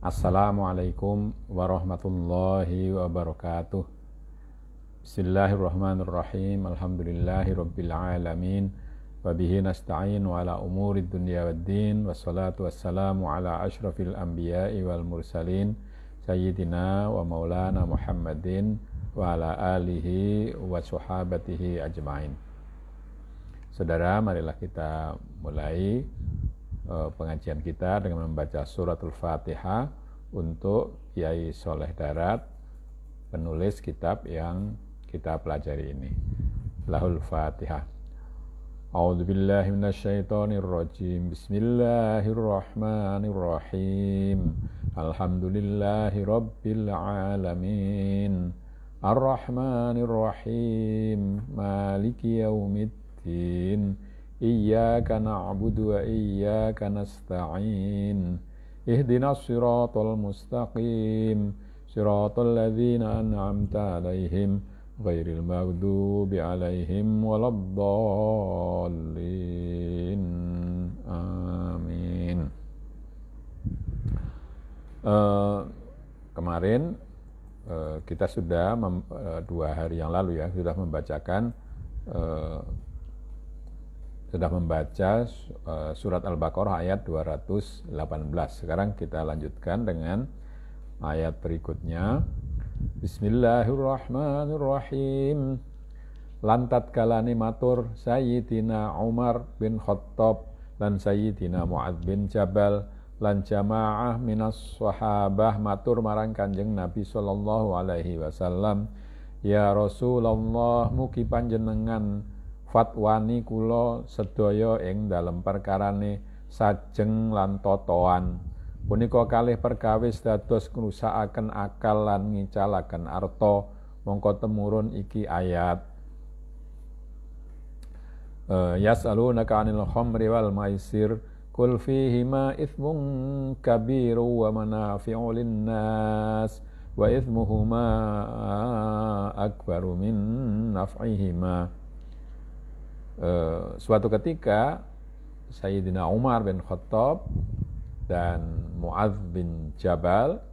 Assalamualaikum warahmatullahi wabarakatuh. Bismillahirrahmanirrahim. Alhamdulillahirabbil alamin. Wa bihi nasta'in wa ala umurid dunya waddin. Wassalatu wassalamu ala asyrafil anbiya'i wal mursalin sayyidina wa maulana Muhammadin wa ala alihi wa sahabatihi ajmain. Saudara, marilah kita mulai pengajian kita dengan membaca suratul Fatihah untuk Kiai Soleh Darat, penulis kitab yang kita pelajari ini. Lahul Fatihah. A'udzubillahi minasyaitonirrajim. Bismillahirrahmanirrahim. Alhamdulillahi rabbil alamin. Ar-Rahmanirrahim. Maliki yaumiddin. Iyyaka na'budu wa iyyaka nasta'in. Ihdinas siratal mustaqim. Siratal ladzina an'amta 'alaihim ghairil maghdubi 'alaihim waladdallin. Amin. Kemarin kita sudah 2 hari yang lalu ya sudah membaca surat Al-Baqarah ayat 218. Sekarang kita lanjutkan dengan ayat berikutnya. Bismillahirrahmanirrahim. Lantat kalani matur Sayyidina Umar bin Khattab lan Sayyidina Mu'adz bin Jabal lan jamaah minas sahabah matur marang Kanjeng Nabi sallallahu alaihi wasallam, ya Rasulullah, mugi panjenengan fatwani kula sedaya ing dalem perkarane sajeng lan totoan. Punika kalih perkawis dados ngrusakaken akal lan ngicalaken arta, mongko temurun iki ayat. Yas'alunaka 'anil khamri wal maisir qul fihima itsmun kabiru wa manafi'u lin-nas wa itsmuhuma akbaru min naf'ihima. Suatu ketika Sayyidina Umar bin Khattab dan Mu'adz bin Jabal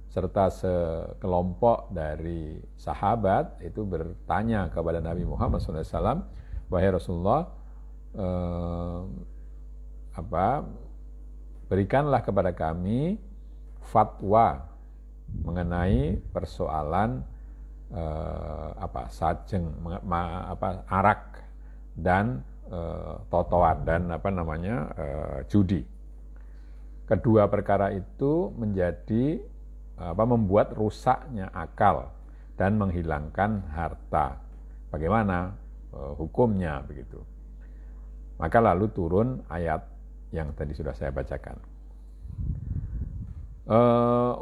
serta sekelompok dari sahabat itu bertanya kepada Nabi Muhammad SAW, wahai Rasulullah, berikanlah kepada kami fatwa mengenai persoalan sajeng, arak dan totoan dan judi. Kedua perkara itu menjadi membuat rusaknya akal dan menghilangkan harta. Bagaimana hukumnya begitu? Maka lalu turun ayat yang tadi sudah saya bacakan.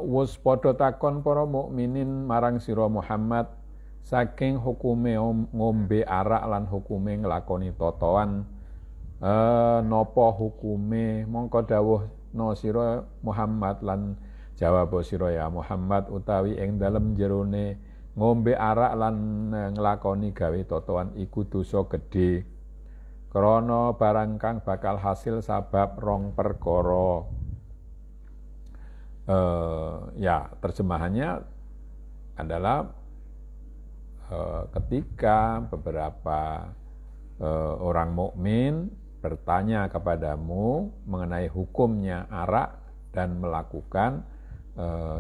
Wus padha takon para mukminin marang sira Muhammad saking hukume ngombe arak lan hukume nglakoni totoan, napa hukume? Mongko dawuhna sira Muhammad lan jawab sira ya Muhammad, utawi ing dalem jerone ngombe arak lan nglakoni gawe totoan iku dosa gedhe, krana barang kang bakal hasil sabab rong perkara. Terjemahannya adalah ketika beberapa orang mukmin bertanya kepadamu mengenai hukumnya arak dan melakukan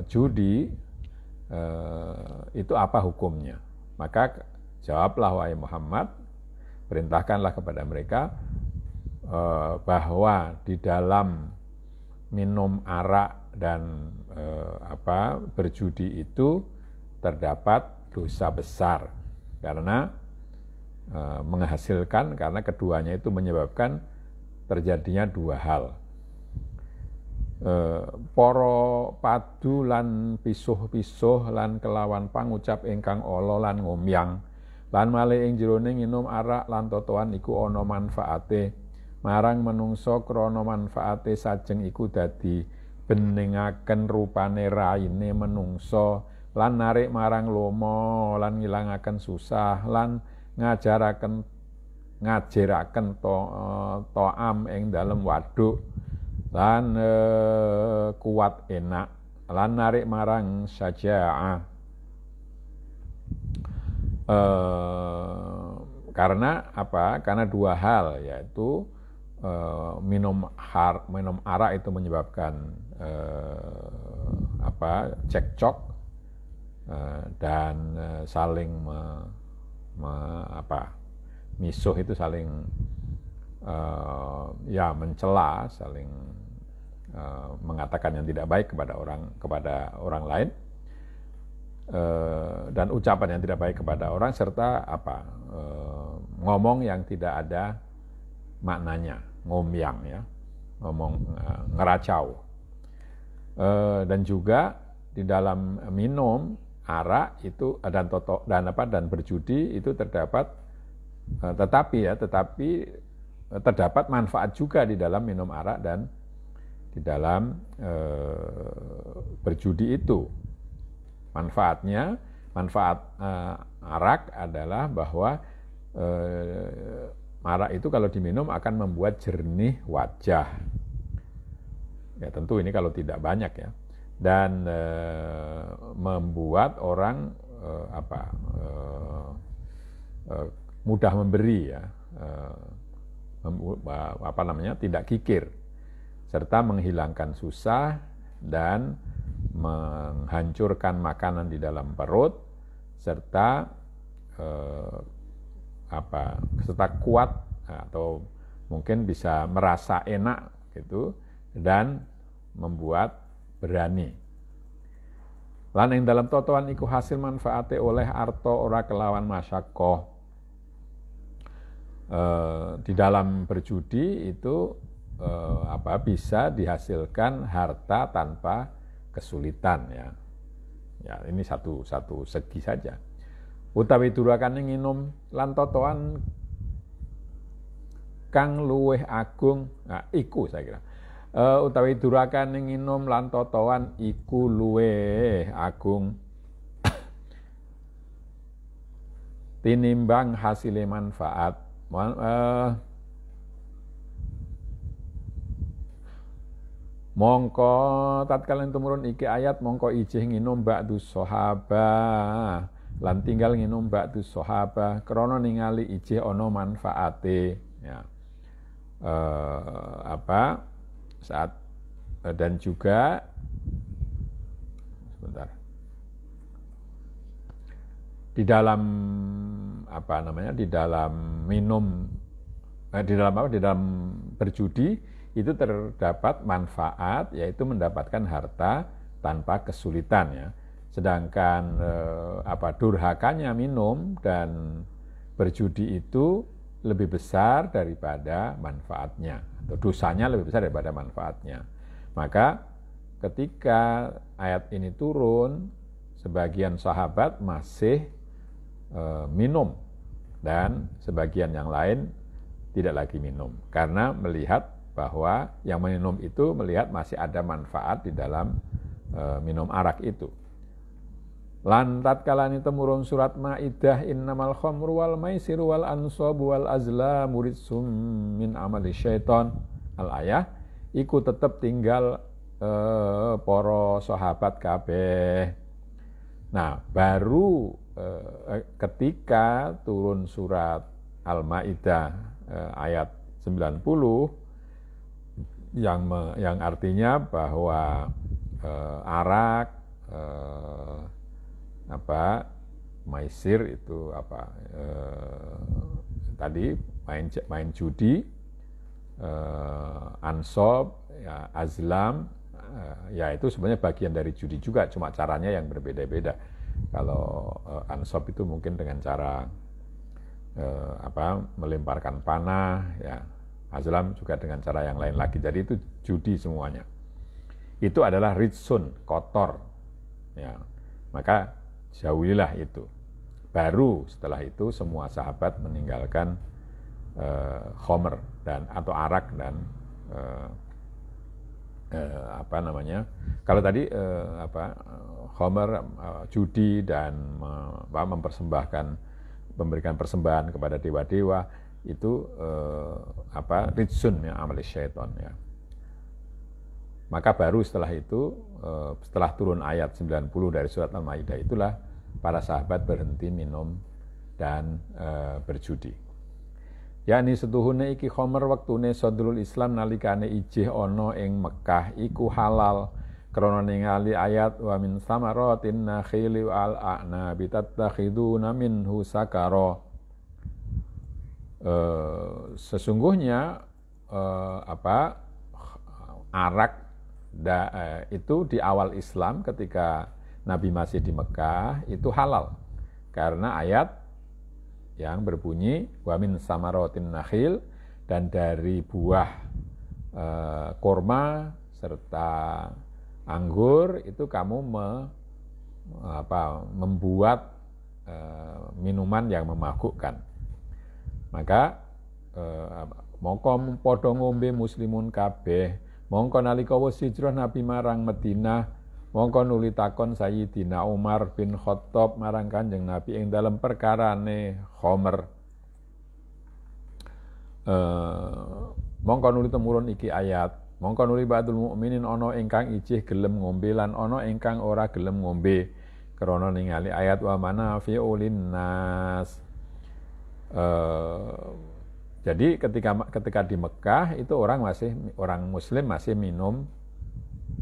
judi, itu apa hukumnya? Maka jawablah wahai Muhammad, perintahkanlah kepada mereka bahwa di dalam minum arak dan berjudi itu terdapat dosa besar karena menghasilkan, karena keduanya itu menyebabkan terjadinya 2 hal. Para padu lan pisuh-pisuh lan kelawan pangucap ingkang ala lan ngomyang lan malih ing jerone nginum arak lan totoan iku ana manfaate marang menungso, krana manfaate sajeng iku dadi beningaken rupane raine menungso lan narik marang lomo lan ngilangaken susah lan ngajaraken to'am ing dalem waduk lan kuat enak lan narik marang syaja'ah. Karena apa? Karena dua hal, yaitu minum arak itu menyebabkan cekcok dan saling misuh, itu saling mencela, saling mengatakan yang tidak baik kepada orang lain, dan ucapan yang tidak baik kepada orang, serta ngomong yang tidak ada maknanya, ngomyang ya, ngomong ngeracau. Dan juga di dalam minum arak itu dan berjudi itu tetapi terdapat manfaat juga di dalam minum arak dan di dalam berjudi itu. Manfaat arak adalah bahwa arak itu kalau diminum akan membuat jernih wajah. Ya tentu ini kalau tidak banyak ya. Dan membuat orang mudah memberi ya. Tidak kikir, serta menghilangkan susah dan menghancurkan makanan di dalam perut, serta kuat atau mungkin bisa merasa enak gitu, dan membuat berani. Lan ing dalam totoan iku hasil manfaate oleh arto ora kelawan masyakoh. Di dalam berjudi itu bisa dihasilkan harta tanpa kesulitan ya. Ya ini satu segi saja. Utawi durakane nginum lan totoan kang luweh agung, iku saya kira. Utawi durakane nginum lan totoan iku luweh agung tinimbang hasile manfaat. Mongko tatkala tumurun iki ayat, mongko ijih nginum ba'du sahabah lan tinggal nginum ba'du sahabah krana ningali ijih ana manfaate ya. Dan juga di dalam berjudi itu terdapat manfaat, yaitu mendapatkan harta tanpa kesulitan ya. Sedangkan durhakanya minum dan berjudi itu lebih besar daripada manfaatnya, atau dosanya lebih besar daripada manfaatnya. Maka ketika ayat ini turun, sebagian sahabat masih minum dan sebagian yang lain tidak lagi minum, karena melihat bahwa yang minum itu melihat masih ada manfaat di dalam minum arak itu. Lan tatkala temurun surat Maidah, innamal khamru wal maisiru wal ansabu wal azlamu rijsum min amali syaiton, al-ayah iku tetep tinggal para sahabat kabeh. Nah, baru ketika turun surat Al-Maidah ayat 90 yang artinya bahwa arak maisir itu tadi main judi, ansob ya, azlam ya itu sebenarnya bagian dari judi juga, cuma caranya yang berbeda-beda. Kalau ansob itu mungkin dengan cara melemparkan panah ya, azlam juga dengan cara yang lain lagi. Jadi itu judi semuanya. Itu adalah ritsun, kotor ya. Maka jauhilah itu. Baru setelah itu semua sahabat meninggalkan khomer atau arak dan kalau tadi khomer, judi dan memberikan persembahan kepada dewa-dewa itu ritsun ya, amali syaiton ya. Maka baru setelah itu, setelah turun ayat 90 dari surat Al-Maidah itulah para sahabat berhenti minum dan berjudi. Yani setuhune iki khomer waktune sadrul Islam nalikane ijih ana ing Mekah iku halal krana ningali ayat wa min samaratin nakhili wal a'nabi tattakhiduna minhu sakara. Sesungguhnya arak itu di awal Islam ketika Nabi masih di Mekah itu halal karena ayat yang berbunyi wa min samaratin nakhil, dan dari buah kurma serta anggur itu kamu membuat minuman yang memabukkan. Maka mongko padha ngombe muslimun kabeh. Mongko nalika wis hijrah Nabi marang Madinah, mongko nuli takon Sayyidina Umar bin Khattab marang Kanjeng Nabi ing dalem perkarane khomer. Mongko nuli temurun iki ayat, mongko nuli ba'dul mukminin ana ingkang ijih gelem ngombe lan ana ingkang ora gelem ngombe krana ningali ayat wa manafi'u linnas. Jadi ketika di Mekah itu orang muslim masih minum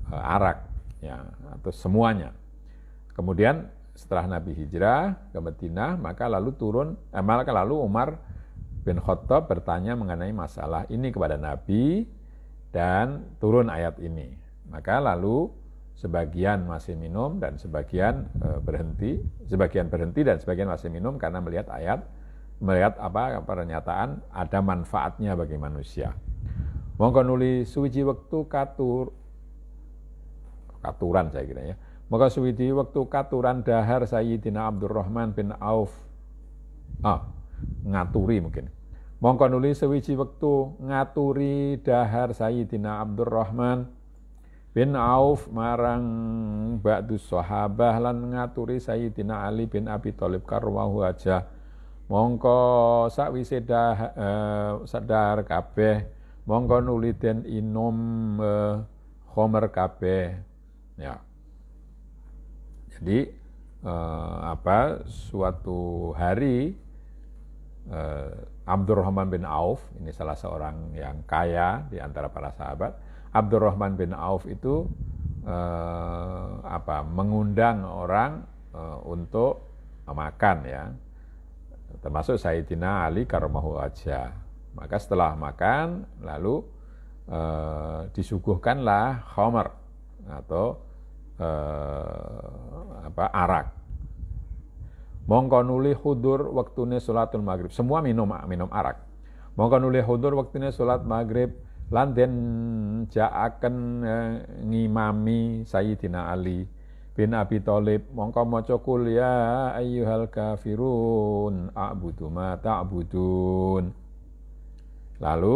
arak ya, atau semuanya. Kemudian setelah Nabi hijrah ke Madinah, maka lalu Umar bin Khattab bertanya mengenai masalah ini kepada Nabi dan turun ayat ini. Maka lalu sebagian masih minum dan sebagian berhenti dan sebagian masih minum karena melihat pernyataan ada manfaatnya bagi manusia. Mongko nuli suwiji wektu katuran saya kira ya. Maka suwiji wektu katuran dahar Sayyidina Abdurrahman bin Auf. Ngaturi mungkin. Mongko nuli suwiji wektu ngaturi dahar Sayyidina Abdurrahman bin Auf marang ba'dus sahabah lan ngaturi Sayyidina Ali bin Abi Thalib karwahu aja. Mongko sakwise sadar kabeh mongko nuli den inum khomer kabeh ya. Jadi suatu hari Abdurrahman bin Auf, ini salah seorang yang kaya di antara para sahabat, Abdurrahman bin Auf itu mengundang orang untuk makan ya, termasuk Sayyidina Ali karamahu wajah. Maka setelah makan lalu disuguhkanlah khamar atau arak. Mongko nuli hudur waktune salatul maghrib. Semua minum arak. Mongko nuli hudur waktune salat maghrib lan den jaaken ngimami Sayyidina Ali bin Abi Thalib. Mongko maca qul ya ayyuhal kafirun a'budu ma ta'budun. Lalu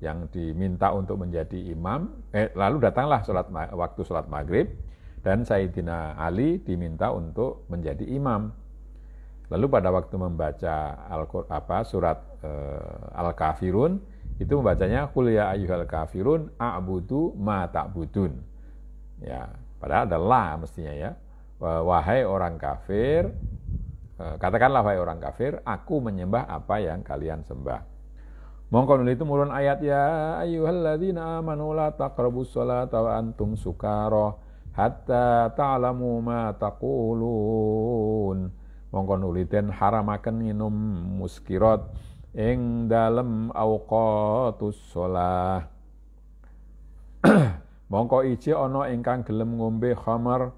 yang diminta untuk menjadi imam, lalu datanglah waktu sholat maghrib dan Sayyidina Ali diminta untuk menjadi imam. Lalu pada waktu membaca surat Al-Kafirun itu membacanya qul ya ayyuhal kafirun a'budu ma ta'budun. Ya, padahal ada la mestinya ya. Wahai orang kafir, katakanlah wahai orang kafir, aku menyembah apa yang kalian sembah. Mongko nuli itu murun ayat ya ayyuhalladzina amanu la taqrabus sholata wa antum sukara hatta ta'lamu ma taqulun. Mongko nuli den haramaken minum muskirat ing dalem awqatus shalah. Mongko iji ana ingkang gelem ngombe khamar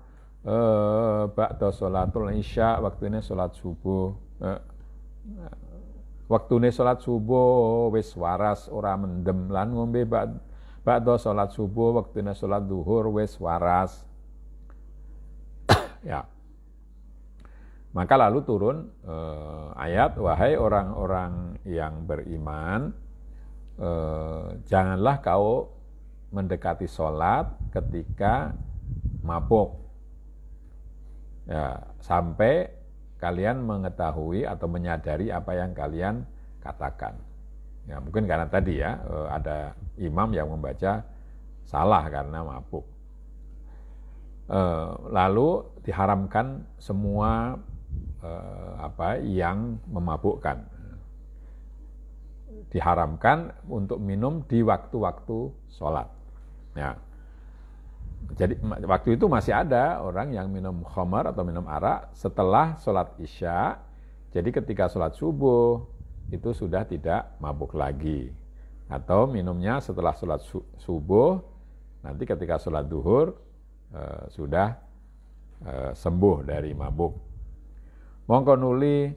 ba'da sholatul isya, waktune salat subuh. Waktune salat subuh wis waras ora mendem lan ngombe ba'da salat subuh waktune salat zuhur wis waras. Ya. Maka lalu turun ayat wahai orang-orang yang beriman, janganlah kau mendekati salat ketika mabuk. Ya, sampai kalian mengetahui atau menyadari apa yang kalian katakan. Ya, mungkin karena tadi ya ada imam yang membaca salah karena mabuk. Lalu diharamkan semua yang memabukkan. Diharamkan untuk minum di waktu-waktu sholat. Ya. Jadi waktu itu masih ada orang yang minum khamar atau minum arak setelah sholat isya. Jadi ketika sholat subuh itu sudah tidak mabuk lagi. Atau minumnya setelah sholat subuh, nanti ketika sholat duhur sudah sembuh dari mabuk. Mongko nuli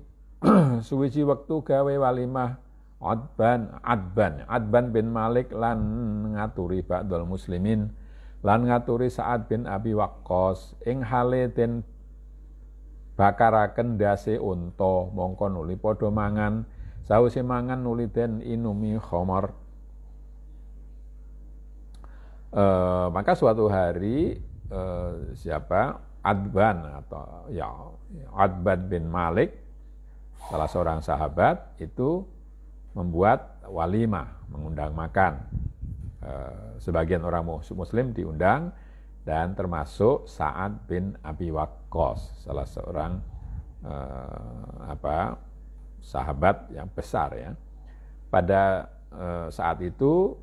suwiji wektu gawe walimah Adban bin Malik lan ngaturi ba'dul muslimin lan ngaturi Sa'ad bin Abi Waqqas ing hale den bakaraken ndase unta mongko nuli padha mangan sawise mangan nuli den inumi khamar. Maka suatu hari Adban bin Malik, salah seorang sahabat itu membuat walimah, mengundang makan. Sebagian orang muslim diundang dan termasuk Sa'ad bin Abi Waqqas, salah seorang sahabat yang besar ya. Pada saat itu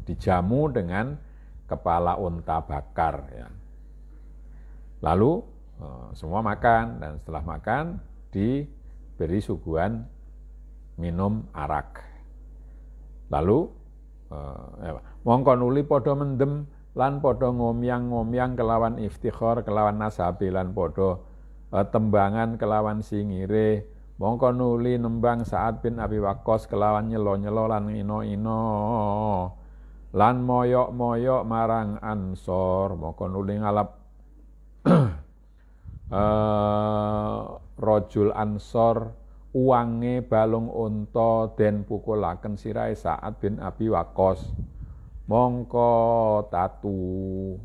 dijamu dengan kepala unta bakar ya. Lalu semua makan dan setelah makan diberi suguhan minum arak. Lalu mongko nuli padha mendem lan padha ngomyang-ngomyang kelawan iftikhar kelawan nasabe lan padha tembangan kelawan singire. Mongko nuli nembang Sa'ad bin Abi Waqqas kelawan nyelo-nyelo lan ino-ino lan moyok-moyok marang Ansor. Mongko nuli ngalap rajul Ansor uange balung unta den pukulaken sirahe Sa'ad bin Abi Waqqas. Mongko tatu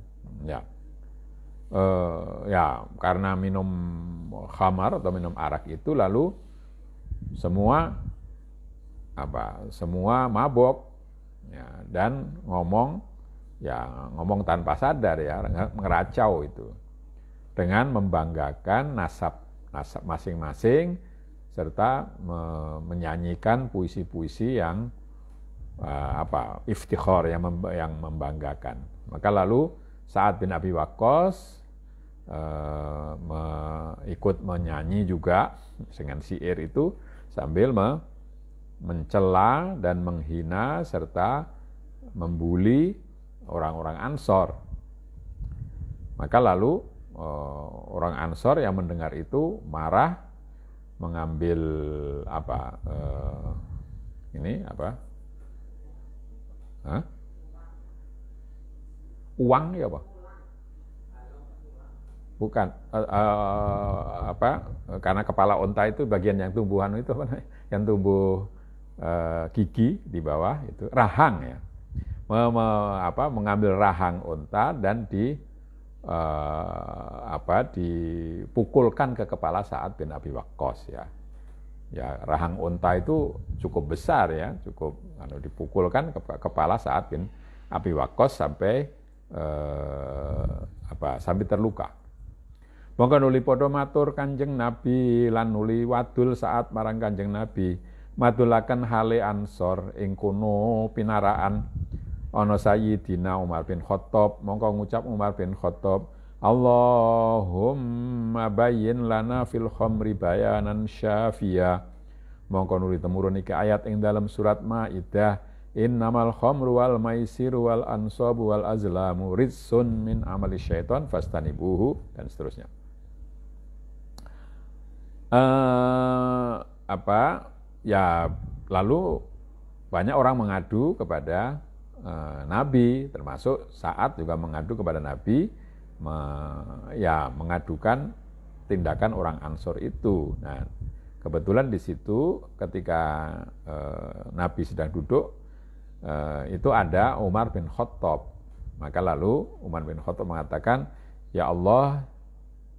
karena minum khamar atau minum arak itu lalu semua mabok ya, dan ngomong tanpa sadar ya, ngeracau itu dengan membanggakan nasab masing-masing serta menyanyikan puisi-puisi yang iftikhar yang membanggakan. Maka lalu Sa'ad bin Abi Waqqas ikut menyanyi juga dengan syair itu sambil mencela dan menghina serta membuli orang-orang Ansor. Maka lalu orang Ansor yang mendengar itu marah, mengambil uang ya apa? Bukan karena kepala unta itu bagian yang tumbuhan itu yang tumbuh gigi di bawah itu rahang ya. Mengambil rahang unta dan dipukulkan ke kepala Sa'ad bin Abi Waqqas ya. Ya, rahang unta itu cukup besar ya, cukup dipukulkan ke kepala Sa'ad bin Abi Waqqas sampai terluka. Monggo nuli padha matur Kanjeng Nabi lan nuli wadul Sa'ad marang Kanjeng Nabi madulaken hale Ansor ing kono pinaraan ana Sayyidina Umar bin Khattab. Mongko ngucap Umar bin Khattab, Allahumma bayyin lana fil khamri bayanan syafiyah. Mongko nuli temurun iki ayat ing dalam surat Maidah, innamal khamru wal maisiru wal ansabu wal azlamu rizsun min amali syaitan fastanibuhu, dan seterusnya. Lalu banyak orang mengadu kepada Nabi, termasuk Sa'ad juga mengadu kepada Nabi, mengadukan tindakan orang Ansor itu. Nah, kebetulan di situ ketika Nabi sedang duduk, itu ada Umar bin Khattab. Maka lalu Umar bin Khattab mengatakan, ya Allah,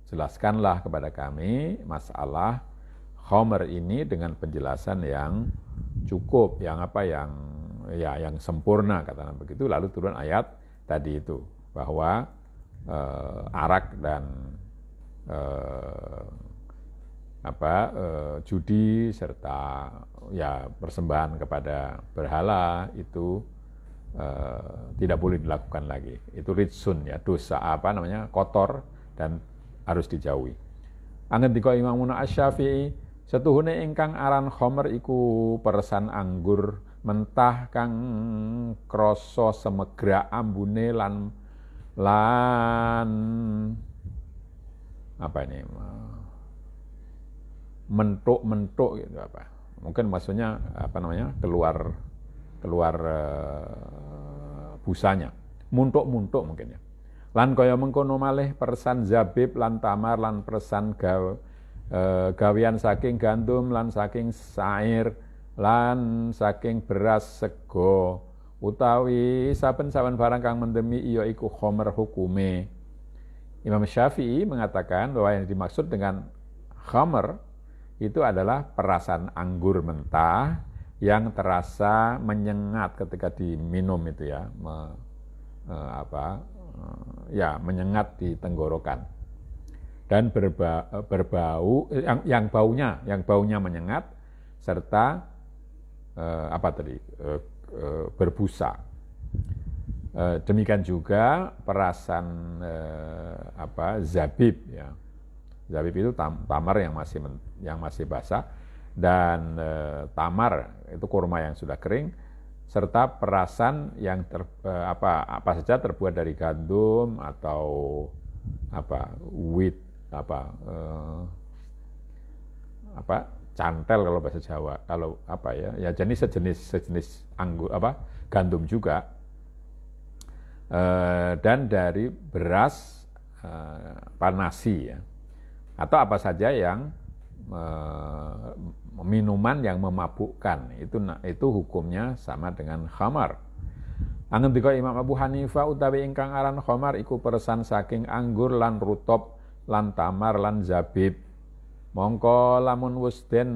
jelaskanlah kepada kami masalah khamr ini dengan penjelasan yang cukup, yang sempurna katakan begitu. Lalu turun ayat tadi itu bahwa arak dan judi serta persembahan kepada berhala itu tidak boleh dilakukan lagi. Itu ritsun dosa kotor dan harus dijauhi. Angendika Imam Asy-Syafi'i, setuhune ingkang aran khamr iku peresan anggur mentah kang krasa semegra ambune lan mentuk gitu mungkin maksudnya keluar busanya, muntuk mungkin ya. Lan kaya mengkono malih persan zabib lan tamar lan persan gawean saking gandum lan saking sair lan saking beras sego utawi saben-saben barang kang mendemi iya iku khamr hukume. Imam Syafi'i mengatakan bahwa yang dimaksud dengan khamr itu adalah perasan anggur mentah yang terasa menyengat ketika diminum itu menyengat di tenggorokan dan berbau yang baunya menyengat serta berbusa. Demikian juga perasan zabib ya. Zabib itu tamar yang masih basah dan tamar itu kurma yang sudah kering serta perasan yang apa saja terbuat dari gandum atau wheat cantel kalau bahasa Jawa, kalau sejenis anggur gandum juga dan dari beras panasi ya, atau apa saja yang minuman yang memabukkan itu hukumnya sama dengan khamar. Angendika Imam Abu Hanifah utawi ingkang aran khamar iku peresan saking anggur lan rutop lan tamar lan zabib. Mongko lamun wis den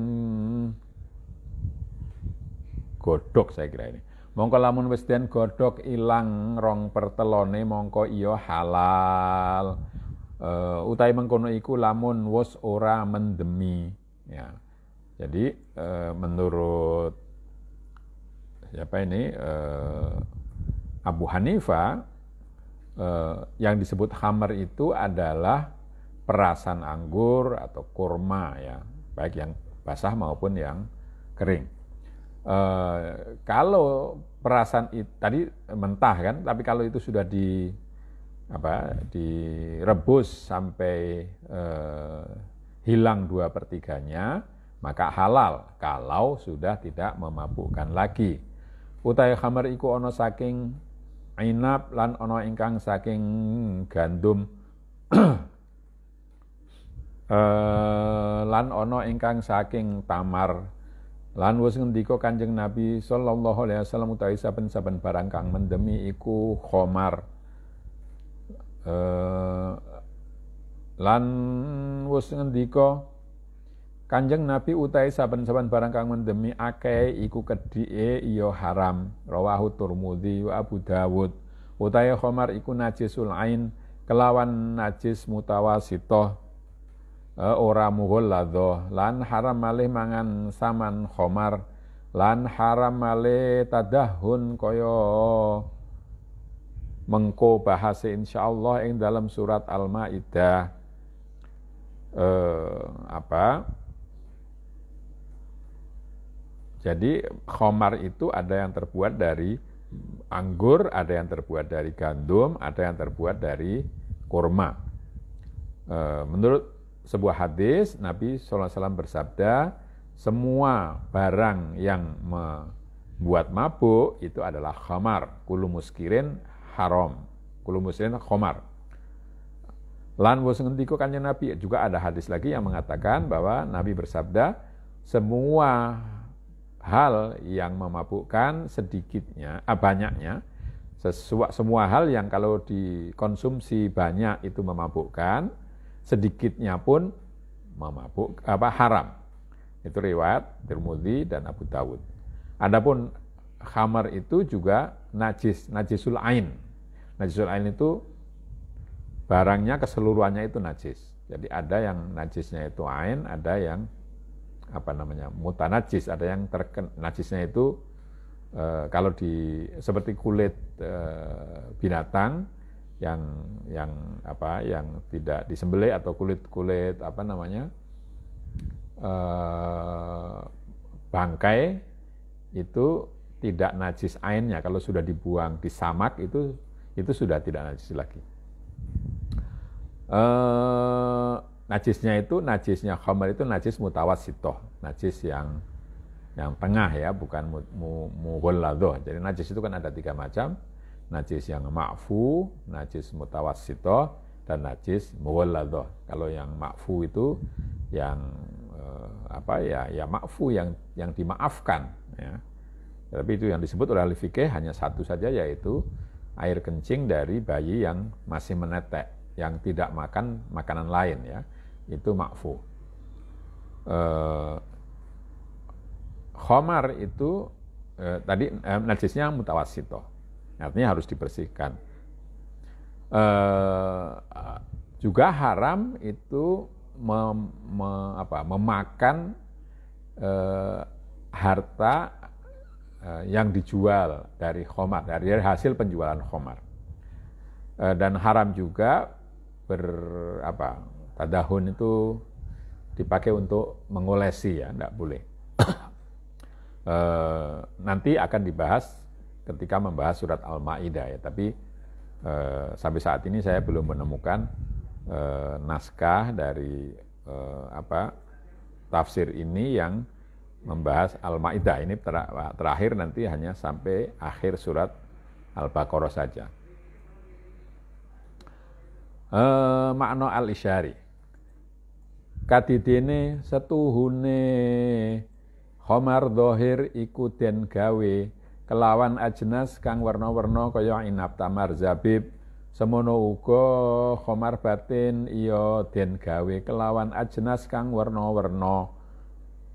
godhog saya kira ini. Mongko lamun wis den godhog ilang rong pertelone mongko iya halal. Utawi mengkono iku lamun wis ora mendemi ya. Jadi menurut Abu Hanifah yang disebut khamr itu adalah perasan anggur atau kurma ya, baik yang basah maupun yang kering. Kalau perasan itu tadi mentah kan, tapi kalau itu sudah direbus sampai hilang 2/3-nya, maka halal kalau sudah tidak memabukkan lagi. Utahe khamr iku ana saking inab lan ana ingkang saking gandum lan ana ingkang saking tamar. Lan wis ngendika Kanjeng Nabi sallallahu alaihi wasallam utawi saben-saben barang kang mendemi iku khamar. Lan wis ngendika Kanjeng Nabi utawi saben-saben barang kang mendemi akeh iku kedhike iya haram. Rawahu Tirmidzi wa Abu Dawud. Utawi khamar iku najisul ain kelawan najis mutawasithah ora mughalladhah. Lan haram malih mangan saman khamar. Lan haram malih tadahun kaya mengko bahasa insyaallah ing dalam surat Al-Maidah Jadi khamar itu ada yang terbuat dari anggur, ada yang terbuat dari gandum, ada yang terbuat dari kurma. Menurut sebuah hadis Nabi SAW bersabda, semua barang yang membuat mabuk itu adalah khamar. Kullu muskirin haram, kullu muskirin khamar. Lan wis ngendika Kanjeng Nabi, juga ada hadis lagi yang mengatakan bahwa Nabi bersabda, semua hal yang memabukkan sedikitnya, banyaknya, semua hal yang kalau dikonsumsi banyak itu memabukkan, sedikitnya pun haram. Itu riwayat Tirmidzi dan Abu Dawud. Adapun khamar itu juga najisul ain. Najisul ain itu barangnya keseluruhannya itu najis. Jadi ada yang najisnya itu ain, ada yang mutanajis, ada yang najisnya itu kalau seperti kulit binatang yang tidak disembelih atau kulit bangkai itu tidak najis ainnya. Kalau sudah dibuang di samak itu sudah tidak najis lagi. Najisnya khamar itu najis mutawassithah, najis yang tengah ya, bukan mughalladhah. Jadi najis itu kan ada 3 macam, najis yang ma'fu, najis mutawassithah, dan najis mughalladhah. Kalau yang ma'fu itu yang ma'fu yang dimaafkan ya. Tapi itu yang disebut oleh ahli fikih hanya satu saja, yaitu air kencing dari bayi yang masih menetek, yang tidak makan makanan lain ya, itu ma'fu. Khamar itu tadi najisnya mutawassithah, artinya harus dibersihkan. Juga haram itu memakan harta yang dijual dari khamar, dari hasil penjualan khamar. Dan haram juga tadahun itu dipakai untuk mengolesi ya, enggak boleh. Nanti akan dibahas ketika membahas surat Al-Maidah ya, tapi sampai saat ini saya belum menemukan naskah dari tafsir ini yang membahas Al-Maidah. Ini terakhir, nanti hanya sampai akhir surat Al-Baqarah saja. Makna al-isyari kadidene setuhune khamar dhahir iku den gawe kelawan ajnas kang werna-werna kaya inab, tamar, zabib. Semono uga khamar batin iya den gawe kelawan ajnas kang werna-werna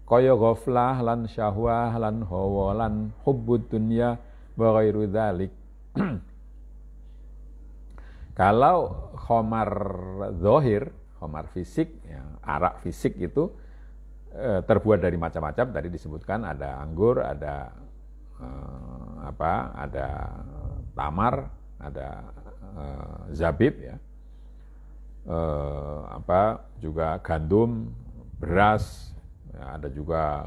kaya ghaflah lan syahwah lan hawa lan hubbud dunya wa ghairu dzalik. Kalau khamar zahir, khamar fisik, ya, arak fisik itu terbuat dari macam-macam. Tadi disebutkan ada anggur, ada ada tamar, ada zabib, ya, juga gandum, beras, ya, ada juga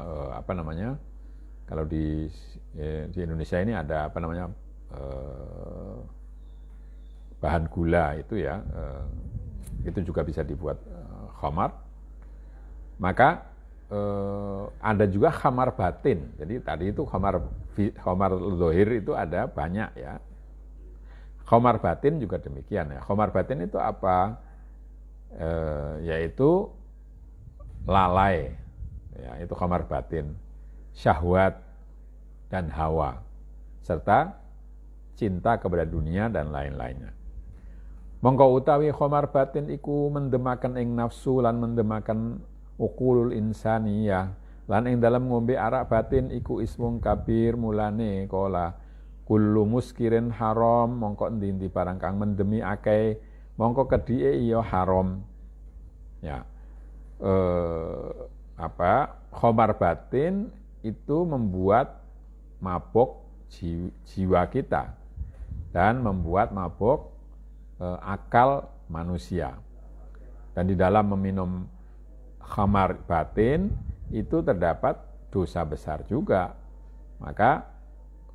kalau di Indonesia ini ada bahan gula itu ya, itu juga bisa dibuat khamar. Maka ada juga khamar batin. Jadi tadi itu khamar zahir itu ada banyak ya. Khamar batin juga demikian ya. Khamar batin itu apa? Yaitu lalai, ya, itu khamar batin, syahwat dan hawa, serta cinta kepada dunia dan lain-lainnya. Mongko utawi khamar batin iku mendemaken ing nafsu lan mendemaken uqulul insaniyah, lan ing dalam ngombe arak batin iku ismung kabir, mulane kola kullu muskirin haram, mongko endi-endi barang kang mendemi akeh mongko kedhike iya haram. Ya. Khamar batin itu membuat mabuk jiwa kita dan membuat mabuk akal manusia. Dan di dalam meminum khamar batin itu terdapat dosa besar juga. Maka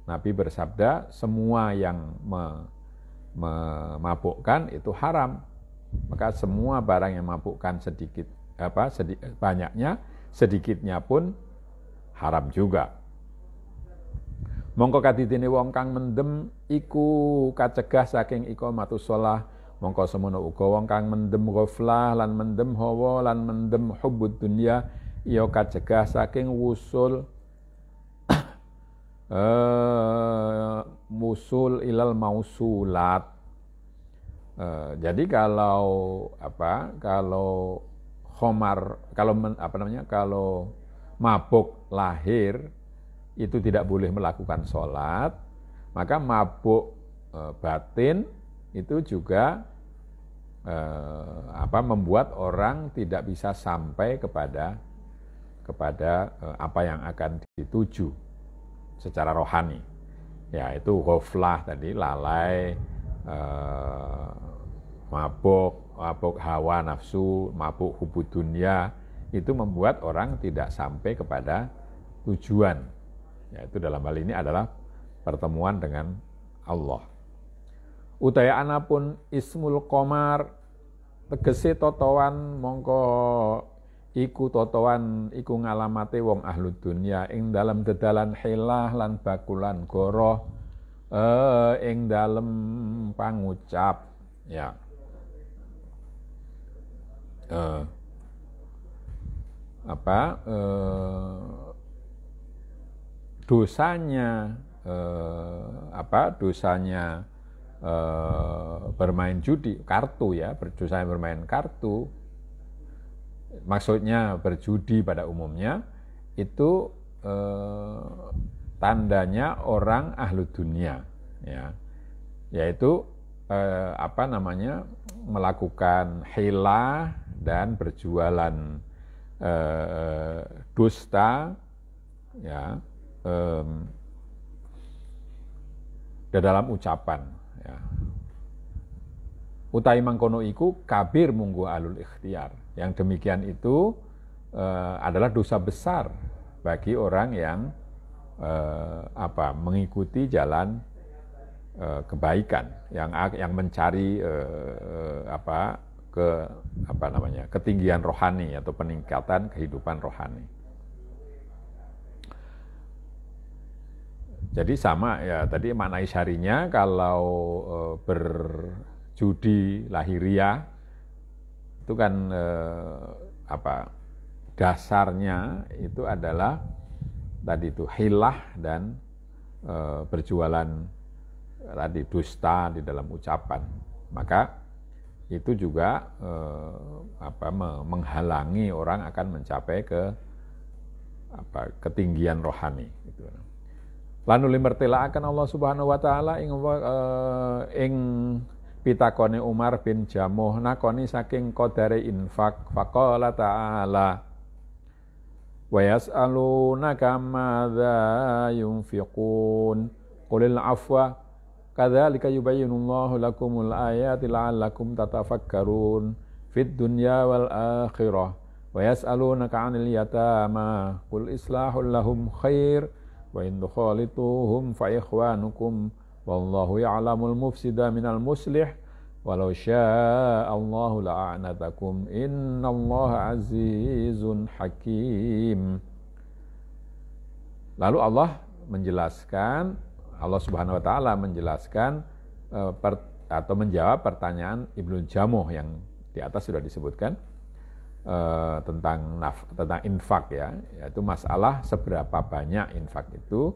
Nabi bersabda, semua yang memabukkan itu haram. Maka semua barang yang memabukkan banyaknya, sedikitnya pun haram juga. Mongko kadidene wong kang mendem iku kacegah saking iqamatus shalah, mongko semono uga wong kang mendem ghaflah lan mendem hawa lan mendem hubbud dunya ya kacegah saking wusul musul ilal mausulat. Jadi kalau khamar, kalau mabuk lahir itu tidak boleh melakukan sholat, maka mabuk batin itu juga membuat orang tidak bisa sampai kepada apa yang akan dituju secara rohani. Ya, itu ghaflah tadi, lalai, mabuk hawa nafsu, mabuk hubud dunia, itu membuat orang tidak sampai kepada tujuan. Yaitu dalam hal ini adalah pertemuan dengan Allah. Udaya anapun ismul qamar, tegese totowan mongko iku totowan iku ngalamate wong ahlu dunya ing dalam dedalan hilah lan bakulan goroh ing dalam pangucap, ya. Dosanya bermain judi, kartu ya, dosanya bermain kartu, maksudnya berjudi pada umumnya, itu tandanya orang ahlu dunia, ya, yaitu melakukan hilah dan berjualan dusta, ya, dalam ucapan, ya. Utai mangkono iku kabir munggu alul ikhtiar. Yang demikian itu adalah dosa besar bagi orang yang mengikuti jalan kebaikan, yang mencari ketinggian rohani atau peningkatan kehidupan rohani. Jadi sama ya, tadi makna isyarinya kalau berjudi lahiriah itu kan dasarnya itu adalah tadi itu hilah dan berjualan tadi dusta di dalam ucapan. Maka itu juga menghalangi orang akan mencapai ke ketinggian rohani gitu. Lan limertelaaken Allah Subhanahu wa taala ing pitakone Umar bin Jamuh nakoni saking qadare infak, faqala ta'ala wa yas'alunaka madza yunfiqun qulil afwa kadzalika yubayyinullahu lakumul ayati la'allakum tatafakkarun fid dunya wal akhirah wa yas'alunaka 'anil yatama qul islahul lahum khair wa in tukhalituhum fa ikhwanukum wallahu ya'lamul mufsida minal muslih walau syaa Allahu la'anatakum innallaha azizun hakim. Lalu Allah Subhanahu wa taala menjelaskan atau menjawab pertanyaan Ibnu Jamuh yang di atas sudah disebutkan tentang infak, ya, yaitu masalah seberapa banyak infak itu.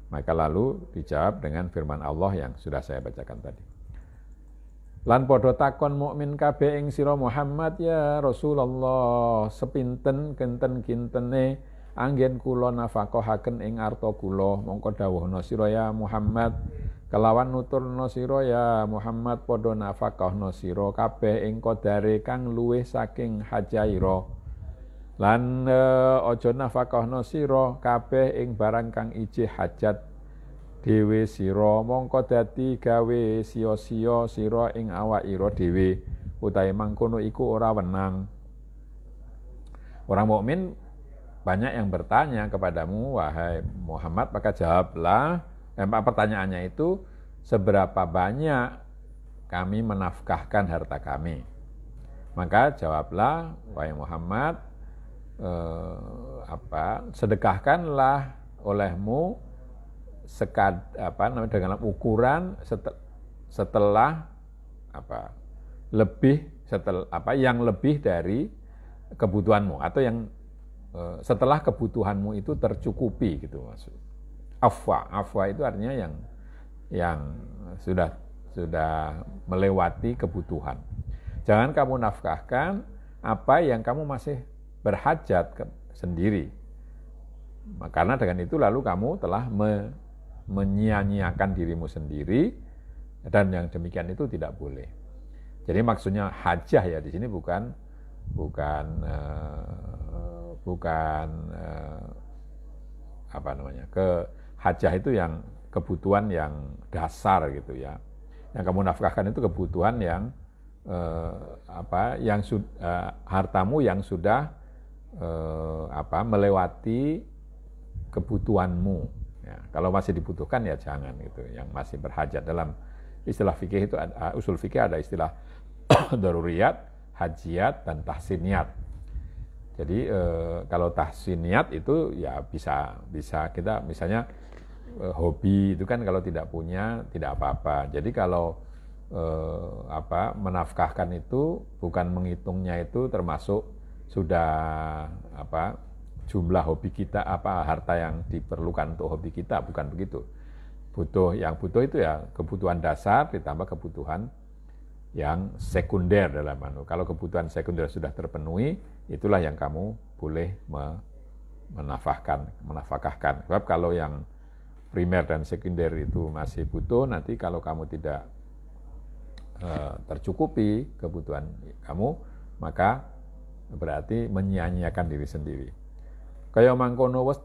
Maka lalu dijawab dengan firman Allah yang sudah saya bacakan tadi. Lan padha takon mukmin kabeh ing sira Muhammad ya Rasulullah, sepinten kinten-kintene anggen kula nafaqahaken ing arta kula, mongko dawuhna sira ya Muhammad, kelawan nuturna sira ya Muhammad padha nafaqahna sira kabeh ing qadare kang luwih saking hajaira. Lan aja nafaqahna sira kabeh ing barang kang ijih hajat dhewe sira, mongko dadi gawe sia-sia sira ing awakira dhewe, utahe mangkono iku ora wenang. Orang mukmin banyak yang bertanya kepadamu wahai Muhammad, maka jawablah, pertanyaannya itu seberapa banyak kami menafkahkan harta kami. Maka jawablah wahai Muhammad, sedekahkanlah olehmu dengan ukuran yang lebih dari kebutuhanmu, atau yang setelah kebutuhanmu itu tercukupi gitu maksud. Afwa itu artinya yang sudah melewati kebutuhan. Jangan kamu nafkahkan apa yang kamu masih berhajat sendiri. Karena dengan itu lalu kamu telah menyia-nyiakan dirimu sendiri, dan yang demikian itu tidak boleh. Jadi maksudnya hajah ya di sini bukan apa namanya, hajah itu yang kebutuhan yang dasar gitu ya. Yang kamu nafkahkan itu kebutuhan yang hartamu yang sudah melewati kebutuhanmu. Ya, kalau masih dibutuhkan ya jangan gitu. Yang masih berhajat, dalam istilah fikih itu usul fikih ada istilah daruriyat, hajiat, dan tahsiniyat. Jadi kalau tahsiniyat itu ya bisa kita misalnya hobi itu kan kalau tidak punya tidak apa-apa. Jadi kalau menafkahkan itu bukan menghitungnya itu termasuk sudah jumlah hobi kita, harta yang diperlukan untuk hobi kita, bukan begitu. Yang butuh itu ya kebutuhan dasar ditambah kebutuhan yang sekunder dalam Kalau kebutuhan sekunder sudah terpenuhi, itulah yang kamu boleh menafkahkan. Sebab kalau yang primer dan sekunder itu masih butuh, nanti kalau kamu tidak tercukupi kebutuhan kamu, maka berarti menyia-nyiakan diri sendiri. Kaya mangkono wis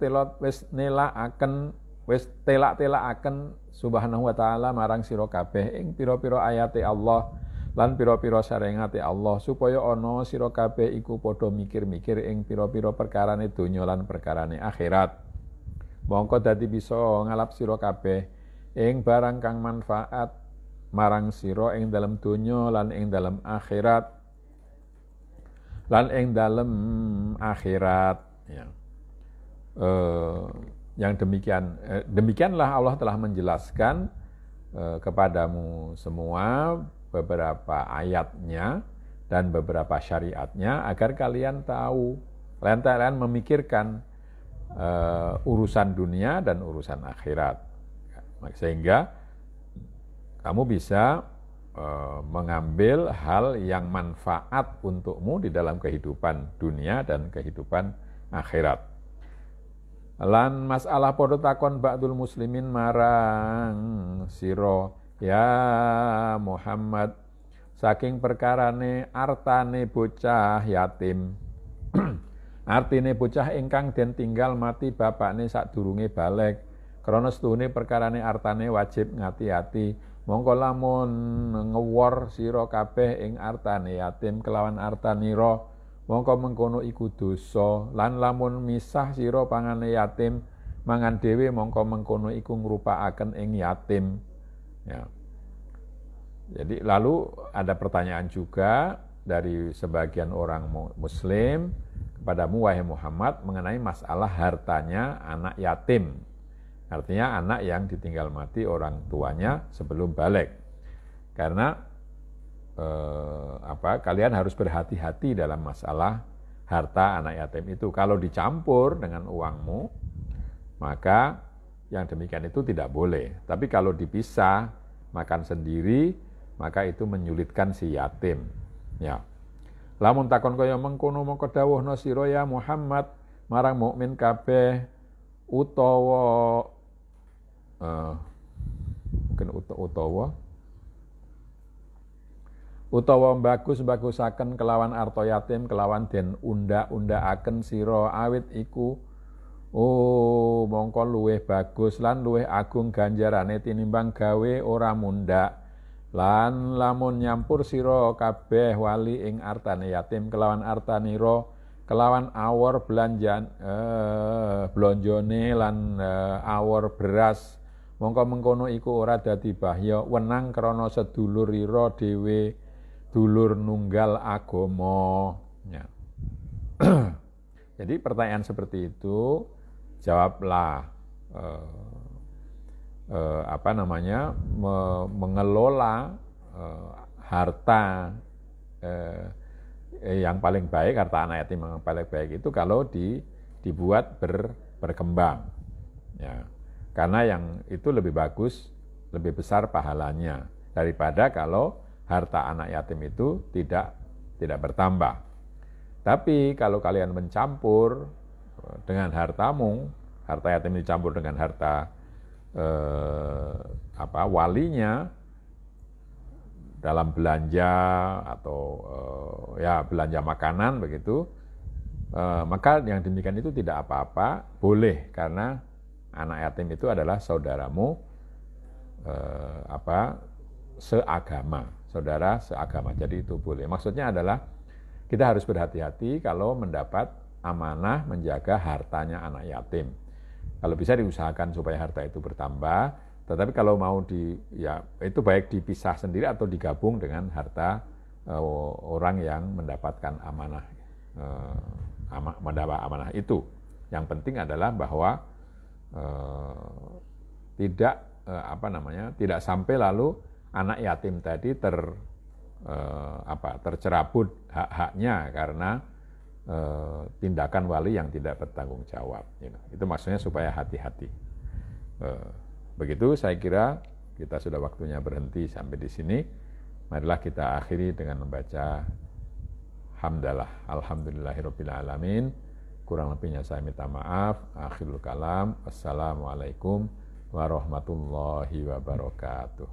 telak-telakaken subhanahu wa ta'ala marang sira kabeh ing pira-pira ayate Allah lan pira-pira syariate Allah, supaya ana sira kabeh iku padha mikir-mikir ing pira-pira perkarane donya lan perkarane akhirat. Mongko dadi bisa ngalap sira kabeh ing barang kang manfaat marang sira ing dalem donya lan ing dalem akhirat. Ya. Yang demikianlah Allah telah menjelaskan kepadamu semua beberapa ayatnya dan beberapa syariatnya agar kalian tahu, kalian memikirkan urusan dunia dan urusan akhirat, sehingga kamu bisa mengambil hal yang manfaat untukmu di dalam kehidupan dunia dan kehidupan akhirat. Lan masalah podo takon ba'dul muslimin marang siro ya Muhammad saking perkarane artane bocah yatim. Artine bocah ingkang den tinggal mati bapakne sadurunge balik. Krana setune perkarane artane wajib ngati-ati. Mongko lamun ngewor sira kabeh ing artane yatim kelawan artanira, mongko mengkono iku dosa. Lan lamun misah sira pangane yatim mangan dhewe, mongko mengkono iku ngrupakaken ing yatim. Ya. Jadi lalu ada pertanyaan juga dari sebagian orang muslim kepadamu wahai Muhammad mengenai masalah hartanya anak yatim. Artinya anak yang ditinggal mati orang tuanya sebelum balik. Karena kalian harus berhati-hati dalam masalah harta anak yatim itu. Kalau dicampur dengan uangmu, maka yang demikian itu tidak boleh. Tapi kalau dipisah, makan sendiri, maka itu menyulitkan si yatim. Ya. Lamun takon kaya mengkono mongko dawuhna sira ya Muhammad marang mukmin kabeh utawa bagusaken kelawan arta yatim kelawan den unda-undaaken sira awit iku mongko luwih bagus lan luwih agung ganjarane tinimbang gawe ora mundak. Lan lamun nyampur sira kabeh wali ing artane yatim kelawan artanira kelawan awor blonjone lan awor beras, mongko mengkono iku ora dadi bahya wenang krana sedulurira dhewe dulur nunggal agama. Ya. Jadi pertanyaan seperti itu jawablah mengelola harta yang paling baik, harta anak yatim yang paling baik itu kalau dibuat berkembang. Ya. Karena yang itu lebih bagus, lebih besar pahalanya daripada kalau harta anak yatim itu tidak bertambah. Tapi kalau kalian mencampur dengan hartamu, harta yatim dicampur dengan harta walinya dalam belanja atau ya belanja makanan begitu, maka yang demikian itu tidak apa-apa, boleh, karena anak yatim itu adalah saudaramu seagama, saudara seagama, jadi itu boleh. Maksudnya adalah kita harus berhati-hati kalau mendapat amanah menjaga hartanya anak yatim. Kalau bisa diusahakan supaya harta itu bertambah, tetapi kalau mau itu baik dipisah sendiri atau digabung dengan harta orang yang mendapatkan amanah, mendapat amanah itu. Yang penting adalah bahwa tidak sampai lalu anak yatim tadi tercerabut hak-haknya karena tindakan wali yang tidak bertanggung jawab. Itu maksudnya supaya hati-hati. Begitu saya kira kita sudah waktunya berhenti sampai di sini. Marilah kita akhiri dengan membaca hamdalah. Alhamdulillahirabbil alamin. Kurang lebihnya saya minta maaf. Akhirul kalam. Wassalamualaikum warahmatullahi wabarakatuh.